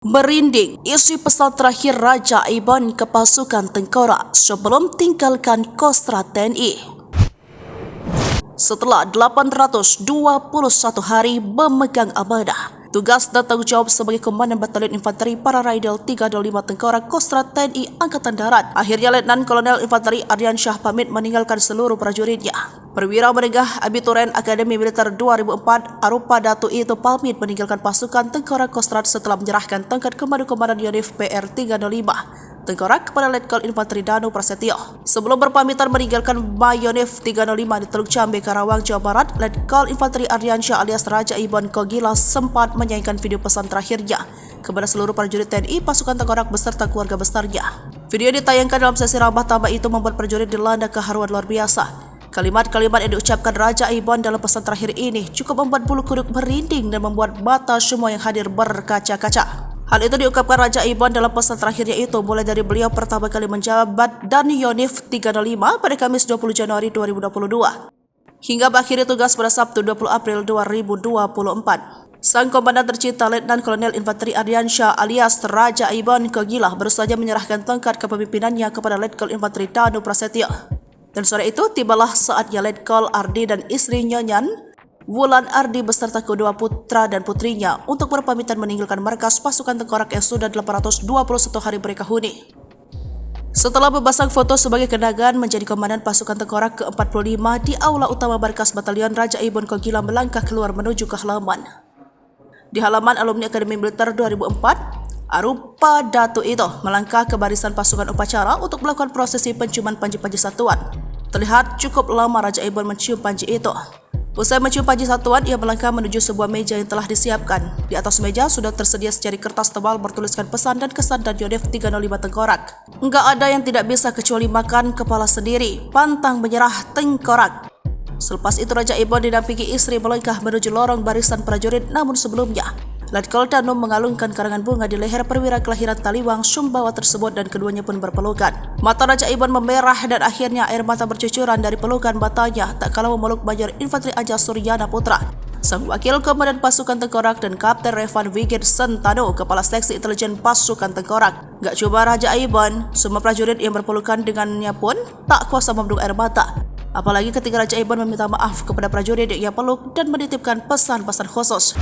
Merinding, isi pesan terakhir Raja Iban ke pasukan tengkorak sebelum tinggalkan Kostrad TNI. Setelah 821 hari memegang amanah, tugas dan tanggung jawab sebagai Komandan Batalion Infanteri Pararaidal 325 Tengkorak Kostrad TNI Angkatan Darat, akhirnya Letnan Kolonel Infanteri Ardiansyah pamit meninggalkan seluruh prajuritnya. Perwira menengah Abituren Akademi Militer 2004 Arupa Datu itu pamit meninggalkan pasukan Tengkorak Kostrad setelah menyerahkan tongkat Komando Komandan Yonif PR 305 Tengkorak kepada Letkol Infanteri Danu Prasetyo. Sebelum berpamitan meninggalkan Mayonif 305 di Teluk Cambe, Karawang, Jawa Barat, Letkol Infanteri Ardiansyah alias Raja Iban Kogila sempat menyanyikan video pesan terakhirnya kepada seluruh prajurit TNI pasukan Tengkorak beserta keluarga besarnya. Video ditayangkan dalam sesi ramah tamah itu membuat prajurit dilanda keharuan luar biasa. Kalimat-kalimat yang diucapkan Raja Iban dalam pesan terakhir ini cukup membuat bulu kuduk merinding dan membuat mata semua yang hadir berkaca-kaca. Hal itu diungkapkan Raja Iban dalam pesan terakhirnya itu mulai dari beliau pertama kali menjabat dan Yonif 305 pada Kamis 20 Januari 2022 hingga berakhirnya tugas pada Sabtu 20 April 2024. Sang komandan tercinta Letnan Kolonel Infanteri Ardiansyah alias Raja Iban Kogila baru saja menyerahkan tongkat kepemimpinannya kepada Letkol Infanteri Danu Prasetyo. Dan sore itu tibalah saatnya Letkol Ardi dan istri Nyonyan Wulan Ardi beserta kedua putra dan putrinya untuk berpamitan meninggalkan markas pasukan Tengkorak yang sudah 821 hari mereka huni. Setelah memasang foto sebagai kenangan menjadi komandan pasukan Tengkorak ke-45 di aula utama markas Batalion, Raja Iban Kogila melangkah keluar menuju ke halaman. Di halaman Alumni Akademi Militer 2004, Arupa Datu itu melangkah ke barisan pasukan upacara untuk melakukan prosesi penciuman panji-panji satuan. Terlihat cukup lama Raja Iban mencium panji itu. Usai mencium panji satuan, ia melangkah menuju sebuah meja yang telah disiapkan. Di atas meja sudah tersedia secari kertas tebal bertuliskan pesan dan kesan dan Yonif 305 Tengkorak. Enggak ada yang tidak bisa kecuali makan kepala sendiri, pantang menyerah Tengkorak. Selepas itu Raja Iban didampingi istri melangkah menuju lorong barisan prajurit, namun sebelumnya Letkol Danu mengalungkan karangan bunga di leher perwira kelahiran Taliwang, Sumbawa tersebut dan keduanya pun berpelukan. Mata Raja Iban memerah dan akhirnya air mata bercucuran dari pelukan matanya tak kalah memeluk Mayor Infanteri Anja Suryana Putra, sang wakil komandan pasukan Tengkorak, dan Kapten Revan Wigit Sentano, kepala seksi intelijen pasukan Tengkorak. Gak cuma Raja Iban, semua prajurit yang berpelukan dengannya pun tak kuasa membendung air mata. Apalagi ketika Raja Iban meminta maaf kepada prajurit yang ia peluk dan menitipkan pesan-pesan khusus.